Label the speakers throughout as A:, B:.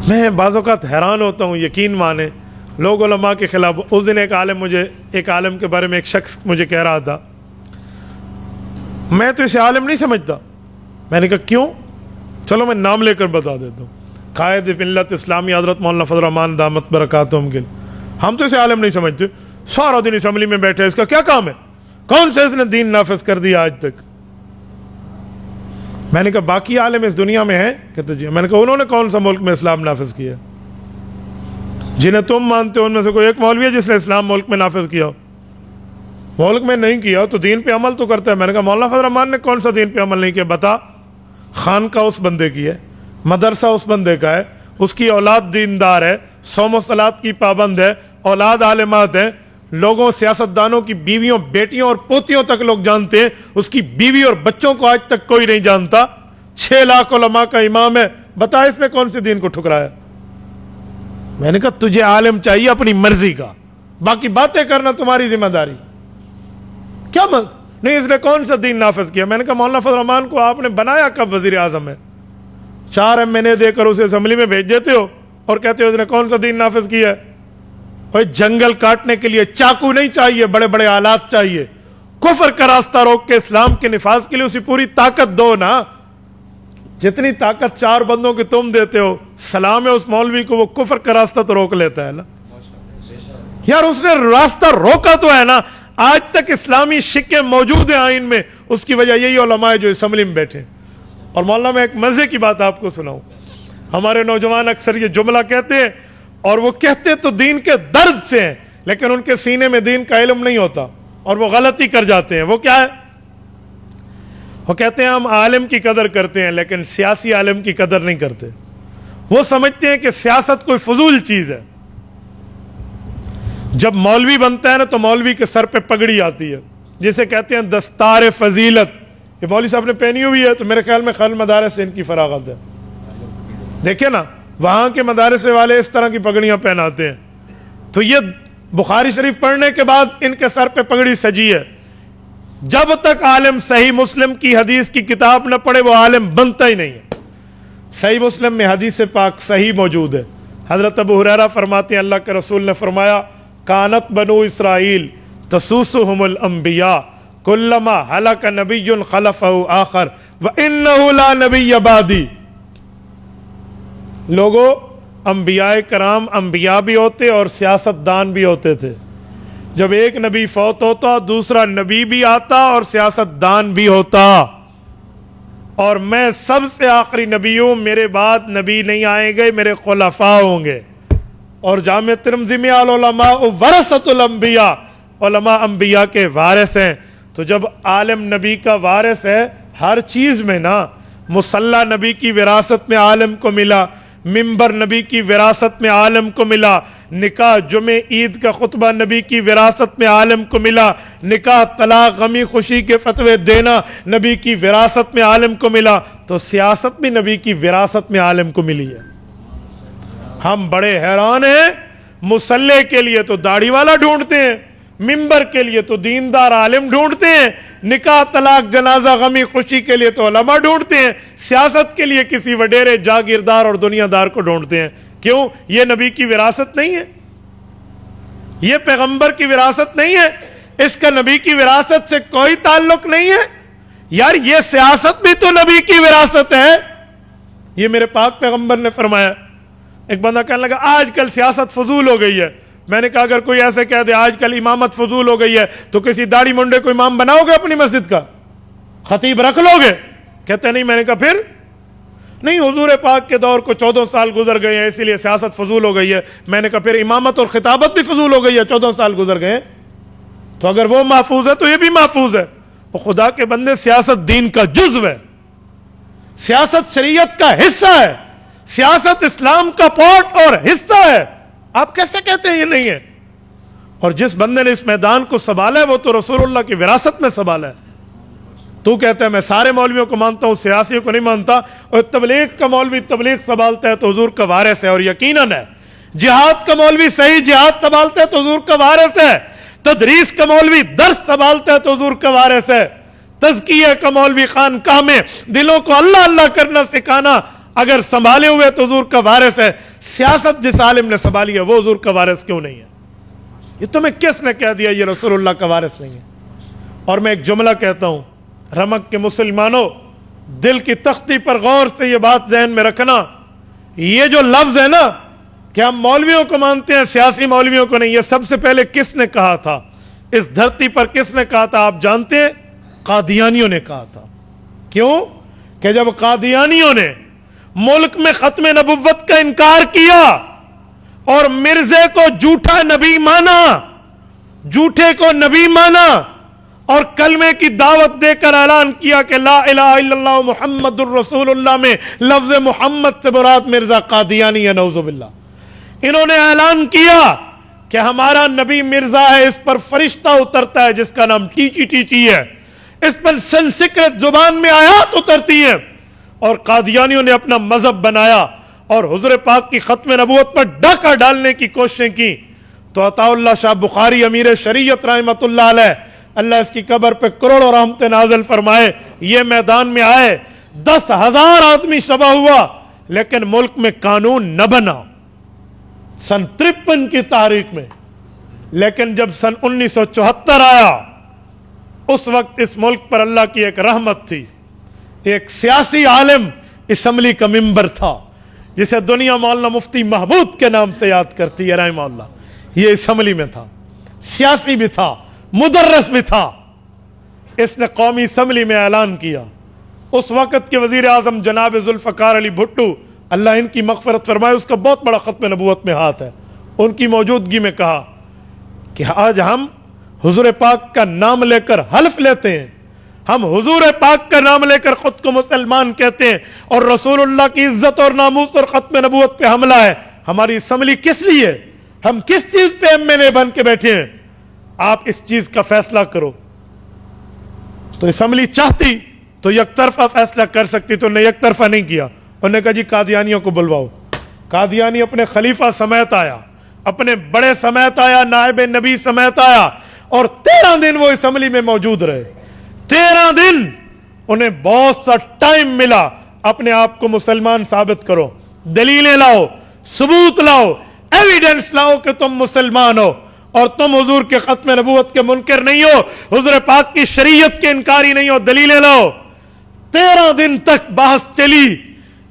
A: میں بعض اوقات حیران ہوتا ہوں، یقین مانے لوگ علماء کے خلاف. اس دن ایک عالم کے بارے میں ایک شخص مجھے کہہ رہا تھا، میں تو اسے عالم نہیں سمجھتا. میں نے کہا کیوں؟ چلو میں نام لے کر بتا دیتا ہوں. قائد ملت اسلامی حضرت مولانا فضل الرحمان دامت برکاتہم کے، ہم تو اسے عالم نہیں سمجھتے، سارا دن اسمبلی میں بیٹھے، اس کا کیا کام ہے؟ کون سے اس نے دین نافذ کر دیا آج تک؟ میں نے کہا باقی عالم اس دنیا میں ہیں؟ کہتے جی. میں نے کہا انہوں نے کون سا ملک میں اسلام نافذ کیا؟ جنہیں تم مانتے ہو ان میں سے کوئی ایک مولوی ہے جس نے اسلام ملک میں نافذ کیا؟ ملک میں نہیں کیا تو دین پہ عمل تو کرتا ہے. میں نے کہا مولانا فضل الرحمان نے کون سا دین پہ عمل نہیں کیا بتا. خانقاہ اس بندے کی ہے، مدرسہ اس بندے کا ہے، اس کی اولاد دیندار ہے، صوم و صلات کی پابند ہے، اولاد عالمات ہے، لوگوں سیاستدانوں کی بیویوں بیٹیوں اور پوتیوں تک لوگ جانتے ہیں، اس کی بیوی اور بچوں کو آج تک کوئی نہیں جانتا. 6 لاکھ علماء کا امام ہے، بتا اس نے کون سے دین کو ٹھکرایا؟ میں نے کہا تجھے عالم چاہیے اپنی مرضی کا، باقی باتیں کرنا تمہاری ذمہ داری. کیا نہیں اس نے کون سا دین نافذ کیا؟ میں نے کہا مولانا فضل الرحمان کو آپ نے بنایا کب وزیر اعظم ہے؟ 4 MNA دے کر اسے اسمبلی میں بھیج دیتے ہو اور کہتے ہو اس نے کون سا دین نافذ کیا ہے؟ بھائی جنگل کاٹنے کے لیے چاقو نہیں چاہیے، بڑے بڑے آلات چاہیے. کفر کا راستہ روک کے اسلام کے نفاذ کے لیے اسے پوری طاقت دو نا. جتنی طاقت 4 بندوں کی تم دیتے ہو، سلام ہے اس مولوی کو، وہ کفر کا راستہ تو روک لیتا ہے نا. یار اس نے راستہ روکا تو ہے نا. آج تک اسلامی شکیں موجود ہیں آئین میں، اس کی وجہ یہی علماء ہے جو اسمبلی میں بیٹھے. اور مولانا میں ایک مزے کی بات آپ کو سناؤں. ہمارے نوجوان اکثر یہ جملہ کہتے ہیں، اور وہ کہتے تو دین کے درد سے ہیں، لیکن ان کے سینے میں دین کا علم نہیں ہوتا اور وہ غلطی کر جاتے ہیں. وہ کیا ہے؟ وہ کہتے ہیں ہم عالم کی قدر کرتے ہیں لیکن سیاسی عالم کی قدر نہیں کرتے. وہ سمجھتے ہیں کہ سیاست کوئی فضول چیز ہے. جب مولوی بنتا ہے نا تو مولوی کے سر پہ پگڑی آتی ہے جسے کہتے ہیں دستار فضیلت. یہ مولوی صاحب نے پہنی ہوئی ہے تو میرے خیال میں خل مدارس سے ان کی فراغت ہے. دیکھیں نا وہاں کے مدارس والے اس طرح کی پگڑیاں پہناتے ہیں. تو یہ بخاری شریف پڑھنے کے بعد ان کے سر پہ پگڑی سجی ہے. جب تک عالم صحیح مسلم کی حدیث کی کتاب نہ پڑھے وہ عالم بنتا ہی نہیں ہے. صحیح مسلم میں حدیث پاک صحیح موجود ہے. حضرت ابو ہریرہ فرماتے ہیں اللہ کے رسول نے فرمایا کانت بنو اسرائیل تسوسہم الانبیاء کلما ہلک نبی خلفہ آخر وانہ لا نبی بعدی. لوگوں انبیاء کرام انبیاء بھی ہوتے اور سیاستدان بھی ہوتے تھے. جب ایک نبی فوت ہوتا دوسرا نبی بھی آتا اور سیاستدان بھی ہوتا. اور میں سب سے آخری نبی ہوں، میرے بعد نبی نہیں آئیں گے، میرے خلفاء ہوں گے. اور جامع ترمذی میں العلماء ورثۃ الانبیاء، علماء انبیاء کے وارث ہیں. تو جب عالم نبی کا وارث ہے ہر چیز میں نا، مصلی نبی کی وراثت میں عالم کو ملا، ممبر نبی کی وراثت میں عالم کو ملا، نکاح جمعہ عید کا خطبہ نبی کی وراثت میں عالم کو ملا، نکاح طلاق غمی خوشی کے فتوے دینا نبی کی وراثت میں عالم کو ملا. تو سیاست بھی نبی کی وراثت میں عالم کو ملی ہے. ہم بڑے حیران ہیں، مصلی کے لیے تو داڑھی والا ڈھونڈتے ہیں، ممبر کے لیے تو دیندار عالم ڈھونڈتے ہیں، نکاح طلاق جنازہ غمی خوشی کے لیے تو علماء ڈھونڈتے ہیں، سیاست کے لیے کسی وڈیرے جاگیردار اور دنیا دار کو ڈھونڈتے ہیں. کیوں؟ یہ نبی کی وراثت نہیں ہے، یہ پیغمبر کی وراثت نہیں ہے، اس کا نبی کی وراثت سے کوئی تعلق نہیں ہے. یار یہ سیاست بھی تو نبی کی وراثت ہے. یہ میرے پاک پیغمبر نے فرمایا. ایک بندہ کہنے لگا آج کل سیاست فضول ہو گئی ہے. میں نے کہا اگر کوئی ایسے کہہ دے آج کل امامت فضول ہو گئی ہے تو کسی داڑھی منڈے کو امام بناؤ گے اپنی مسجد کا؟ خطیب رکھ لو گے؟ کہتے نہیں. میں نے کہا پھر نہیں، حضور پاک کے دور کو 14 سال گزر گئے ہیں اسی لیے سیاست فضول ہو گئی ہے. میں نے کہا پھر امامت اور خطابت بھی فضول ہو گئی ہے، 14 سال گزر گئے. تو اگر وہ محفوظ ہے تو یہ بھی محفوظ ہے. وہ خدا کے بندے سیاست دین کا جزو ہے، سیاست شریعت کا حصہ ہے، سیاست اسلام کا پارٹ اور حصہ ہے. آپ کیسے کہتے ہیں یہ نہیں ہے؟ اور جس بندے نے اس میدان کو سنبھالا ہے وہ تو رسول اللہ کی وراثت میں سنبھالا ہے. تو کہتا ہے میں سارے مولویوں کو مانتا ہوں، سیاسیوں کو نہیں مانتا. اور تبلیغ کا مولوی تبلیغ سنبھالتا ہے تو حضور کا وارث ہے. اور یقیناً ہے جہاد کا مولوی صحیح جہاد سنبھالتا ہے تو حضور کا وارث ہے. تدریس کا مولوی درس سنبھالتا ہے تو حضور کا وارث ہے. تزکیہ کا مولوی خانقاہ میں دلوں کو اللہ اللہ کرنا سکھانا اگر سنبھالے ہوئے تو حضور کا وارث ہے. سیاست جس عالم نے سنبھالی ہے وہ حضور کا وارث کیوں نہیں ہے؟ یہ تمہیں کس نے کہہ دیا یہ رسول اللہ کا وارث نہیں ہے؟ اور میں ایک جملہ کہتا ہوں، رمک کے مسلمانوں، دل کی تختی پر غور سے یہ بات ذہن میں رکھنا، یہ جو لفظ ہے نا کہ ہم مولویوں کو مانتے ہیں سیاسی مولویوں کو نہیں، یہ سب سے پہلے کس نے کہا تھا؟ اس دھرتی پر کس نے کہا تھا آپ جانتے ہیں؟ قادیانیوں نے کہا تھا۔ کیوں؟ کہ جب قادیانیوں نے ملک میں ختم نبوت کا انکار کیا اور مرزے کو جھوٹا نبی مانا، جھوٹے کو نبی مانا، اور کلمے کی دعوت دے کر اعلان کیا کہ لا الہ الا اللہ محمد الرسول اللہ میں لفظ محمد سے مراد مرزا قادیانی ہے، نعوذ باللہ۔ انہوں نے اعلان کیا کہ ہمارا نبی مرزا ہے، اس پر فرشتہ اترتا ہے جس کا نام ٹیچی ٹیچی ہے، اس پر سنسکرت زبان میں آیات اترتی ہیں، اور قادیانیوں نے اپنا مذہب بنایا اور حضور پاک کی ختم نبوت پر ڈاکہ ڈالنے کی کوششیں کی۔ تو عطا اللہ شاہ بخاری امیر شریعت رحمۃ اللہ علیہ، اللہ اس کی قبر پہ کروڑوں رحمتیں نازل فرمائے، یہ میدان میں آئے، 10,000 آدمی شبہ ہوا، لیکن ملک میں قانون نہ بنا سن 53 کی تاریخ میں۔ لیکن جب سن 1974 آیا، اس وقت اس ملک پر اللہ کی ایک رحمت تھی، ایک سیاسی عالم اسمبلی کا ممبر تھا جسے دنیا مولانا مفتی محمود کے نام سے یاد کرتی ہے رحمہ اللہ، یہ اسمبلی میں تھا، سیاسی بھی تھا، مدرس بھی تھا۔ اس نے قومی اسمبلی میں اعلان کیا، اس وقت کے وزیر اعظم جناب ذوالفقار علی بھٹو، اللہ ان کی مغفرت فرمائے، اس کا بہت بڑا ختم نبوت میں ہاتھ ہے، ان کی موجودگی میں کہا کہ آج ہم حضور پاک کا نام لے کر حلف لیتے ہیں، ہم حضور پاک کا نام لے کر خود کو مسلمان کہتے ہیں، اور رسول اللہ کی عزت اور ناموس اور ختم نبوت پہ حملہ ہے، ہماری اسمبلی کس لیے؟ ہم کس چیز پہ MLA بن کے بیٹھے ہیں؟ آپ اس چیز کا فیصلہ کرو۔ تو اسمبلی چاہتی تو یک طرفہ فیصلہ کر سکتی، تو نے یک طرفہ نہیں کیا، انہوں نے کہا جی قادیانیوں کو بلواؤ۔ قادیانی اپنے خلیفہ سمیت آیا، اپنے بڑے سمیت آیا، نائب نبی سمیت آیا، اور 13 دن وہ اسمبلی میں موجود رہے۔ 13 دن انہیں بہت سا ٹائم ملا، اپنے آپ کو مسلمان ثابت کرو، دلیلیں لاؤ، ثبوت لاؤ، ایویڈنس لاؤ کہ تم مسلمان ہو اور تم حضور کے ختم نبوت کے منکر نہیں ہو، حضور پاک کی شریعت کے انکاری نہیں ہو، دلیلیں لاؤ۔ 13 دن تک بحث چلی۔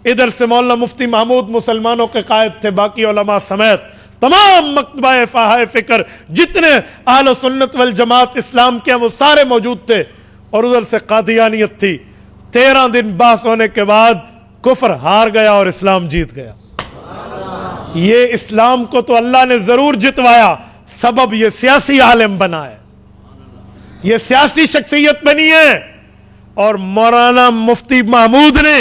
A: ادھر سے مولانا مفتی محمود مسلمانوں کے قائد تھے، باقی علماء سمیت تمام مکتبہ فہائے فکر جتنے اہل سنت والجماعت اسلام کے ہیں وہ سارے موجود تھے، اور ادھر سے قادیانیت تھی۔ 13 دن بحث ہونے کے بعد کفر ہار گیا اور اسلام جیت گیا۔ یہ اسلام کو تو اللہ نے ضرور جتوایا، سبب یہ سیاسی عالم بنا ہے، یہ سیاسی شخصیت بنی ہے، اور مولانا مفتی محمود نے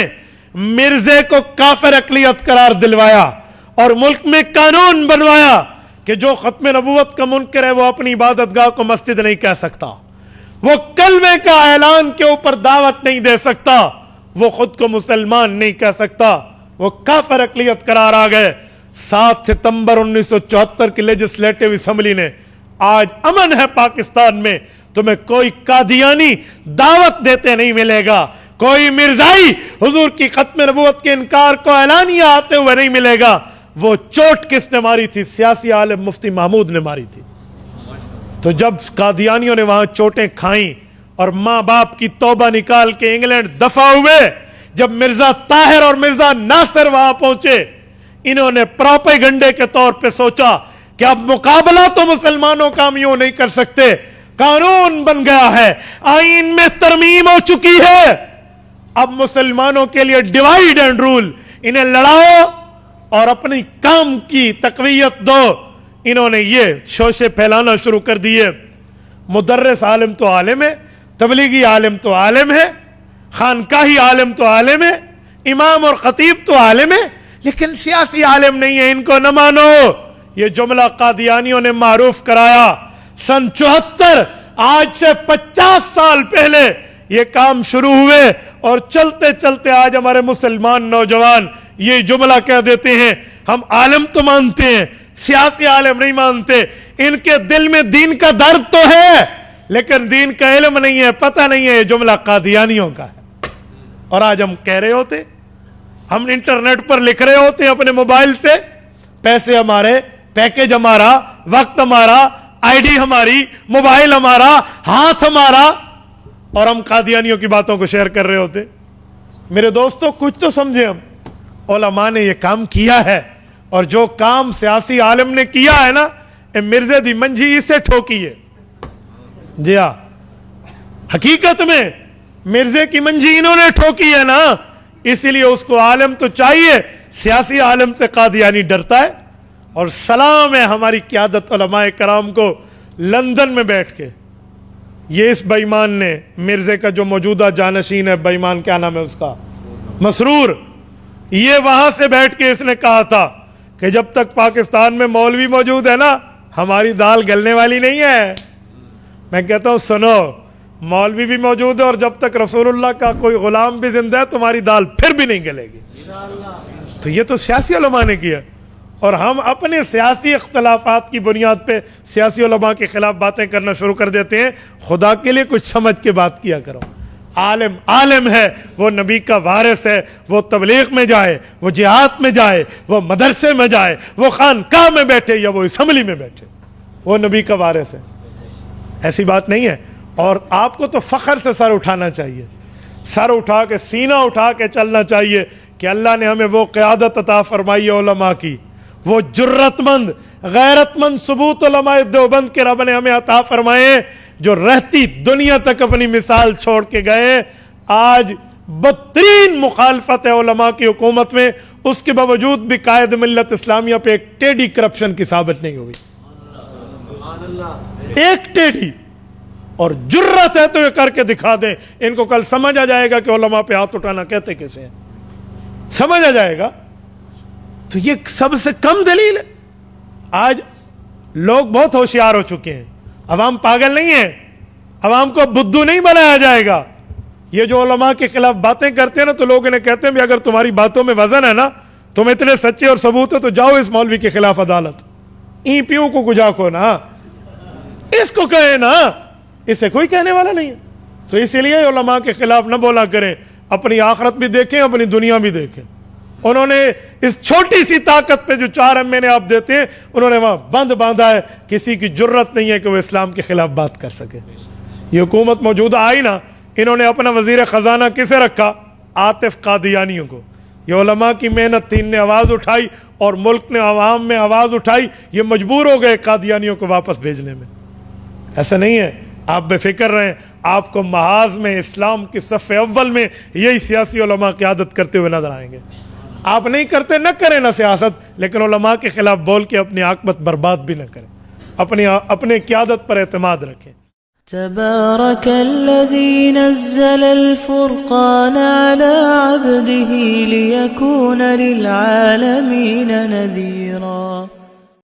A: مرزے کو کافر اقلیت قرار دلوایا اور ملک میں قانون بنوایا کہ جو ختم نبوت کا منکر ہے وہ اپنی عبادت گاہ کو مسجد نہیں کہہ سکتا، وہ کلمے کا اعلان کے اوپر دعوت نہیں دے سکتا، وہ خود کو مسلمان نہیں کہہ سکتا، وہ کافر اقلیت قرار آ گئے۔ 7 ستمبر 1974 کی لیجسلیٹو اسمبلی نے، آج امن ہے پاکستان میں، تمہیں کوئی قادیانی دعوت دیتے نہیں ملے گا، کوئی مرزائی حضور کی ختم نبوت کے انکار کو اعلانیہ آتے ہوئے نہیں ملے گا۔ وہ چوٹ کس نے ماری تھی؟ سیاسی عالم مفتی محمود نے ماری تھی۔ تو جب قادیانیوں نے وہاں چوٹیں کھائیں اور ماں باپ کی توبہ نکال کے انگلینڈ دفع ہوئے، جب مرزا طاہر اور مرزا ناصر وہاں پہنچے، انہوں نے پروپیگنڈے کے طور پہ سوچا کہ اب مقابلہ تو مسلمانوں کا ہم یوں نہیں کر سکتے، قانون بن گیا ہے، آئین میں ترمیم ہو چکی ہے، اب مسلمانوں کے لیے ڈیوائیڈ اینڈ رول، انہیں لڑاؤ اور اپنی کام کی تقویت دو۔ انہوں نے یہ شوشے پھیلانا شروع کر دیے۔ مدرس عالم تو عالم ہے، تبلیغی عالم تو عالم ہے، خانقاہی عالم تو عالم ہے، امام اور خطیب تو عالم ہے، لیکن سیاسی عالم نہیں ہے، ان کو نہ مانو۔ یہ جملہ قادیانیوں نے معروف کرایا۔ سن 74، آج سے 50 سال پہلے یہ کام شروع ہوئے، اور چلتے چلتے آج ہمارے مسلمان نوجوان یہ جملہ کہہ دیتے ہیں، ہم عالم تو مانتے ہیں، سیاسی عالم نہیں مانتے۔ ان کے دل میں دین کا درد تو ہے، لیکن دین کا علم نہیں ہے، پتہ نہیں ہے یہ جملہ قادیانیوں کا ہے۔ اور آج ہم کہہ رہے ہوتے، ہم انٹرنیٹ پر لکھ رہے ہوتے ہیں اپنے موبائل سے پیسے ہمارے, پیکج ہمارا, وقت ہمارا, آئی ڈی ہماری, موبائل ہمارا, ہاتھ ہمارا, اور ہم قادیانیوں کی باتوں کو شیئر کر رہے ہوتے. میرے دوستو کچھ تو سمجھے, ہم علماء نے یہ کام کیا ہے, اور جو کام سیاسی عالم نے کیا ہے نا, مرزے دی منجھی اس سے ٹھوکی ہے. جی ہاں, حقیقت میں مرزے کی منجھی انہوں نے ٹھوکی ہے نا, اسی لیے اس کو عالم تو چاہیے. سیاسی عالم سے قادیانی ڈرتا ہے. اور سلام ہے ہماری قیادت علماء کرام کو, لندن میں بیٹھ کے یہ اس بے ایمان نے, مرزے کا جو موجودہ جانشین ہے, بے ایمان کیا نام ہے اس کا, مسرور, یہ وہاں سے بیٹھ کے اس نے کہا تھا کہ جب تک پاکستان میں مولوی موجود ہے نا, ہماری دال گلنے والی نہیں ہے. میں کہتا ہوں سنو, مولوی بھی موجود ہے, اور جب تک رسول اللہ کا کوئی غلام بھی زندہ ہے تمہاری دال پھر بھی نہیں گلے گی. تو یہ تو سیاسی علماء نے کیا, اور ہم اپنے سیاسی اختلافات کی بنیاد پہ سیاسی علماء کے خلاف باتیں کرنا شروع کر دیتے ہیں. خدا کے لیے کچھ سمجھ کے بات کیا کرو. عالم عالم ہے, وہ نبی کا وارث ہے, وہ تبلیغ میں جائے, وہ جہاد میں جائے, وہ مدرسے میں جائے, وہ خانقاہ میں بیٹھے یا وہ اسمبلی میں بیٹھے, وہ نبی کا وارث ہے. ایسی بات نہیں ہے. اور آپ کو تو فخر سے سر اٹھانا چاہیے, سر اٹھا کے, سینہ اٹھا کے چلنا چاہیے کہ اللہ نے ہمیں وہ قیادت عطا فرمائی ہے علماء کی, وہ جرت مند غیرت مند ثبوت علماء دیوبند کے رب نے ہمیں عطا فرمائے, جو رہتی دنیا تک اپنی مثال چھوڑ کے گئے. آج بدترین مخالفت ہے علماء کی حکومت میں, اس کے باوجود بھی قائد ملت اسلامیہ پہ ایک ٹیڑھی کرپشن کی ثابت نہیں ہوئی, ایک ٹیڑھی. اور جرت ہے تو یہ کر کے دکھا دیں. ان کو کل سمجھ آ جائے گا کہ علماء پہ ہاتھ اٹھانا کہتے کیسے ہیں, سمجھ آ جائے گا. تو یہ سب سے کم دلیل ہے. آج لوگ بہت ہوشیار ہو چکے ہیں, عوام پاگل نہیں ہے, عوام کو بدھو نہیں بنایا جائے گا. یہ جو علماء کے خلاف باتیں کرتے ہیں نا, تو لوگ انہیں کہتے ہیں بھی اگر تمہاری باتوں میں وزن ہے نا, تم اتنے سچے اور ثبوت ہے, تو جاؤ اس مولوی کے خلاف عدالت, ای پیو کو گجا کو نا, اس کو کہیں نا, اسے کوئی کہنے والا نہیں ہے. تو اسی لیے علماء کے خلاف نہ بولا کریں, اپنی آخرت بھی دیکھیں, اپنی دنیا بھی دیکھیں. انہوں نے اس چھوٹی سی طاقت پہ جو 4 مہینے آپ دیتے ہیں, انہوں نے وہاں بند باندھا ہے. کسی کی جرت نہیں ہے کہ وہ اسلام کے خلاف بات کر سکے. یہ حکومت موجودہ آئی نا, انہوں نے اپنا وزیر خزانہ کسے رکھا, عاطف قادیانیوں کو. یہ علماء کی محنت تھی, ان نے آواز اٹھائی, اور ملک نے عوام میں آواز اٹھائی, یہ مجبور ہو گئے قادیانیوں کو واپس بھیجنے میں. ایسا نہیں ہے, آپ بے فکر رہیں. آپ کو محاذ میں اسلام کی صف اول میں یہی سیاسی علماء قیادت کرتے ہوئے نظر آئیں گے. آپ نہیں کرتے, نہ کریں نہ سیاست, لیکن علماء کے خلاف بول کے اپنی عاقبت برباد بھی نہ کریں. اپنے قیادت پر اعتماد رکھیں.
B: تبارك الذي نزل الفرقان على عبده ليكون للعالمين نذيرا.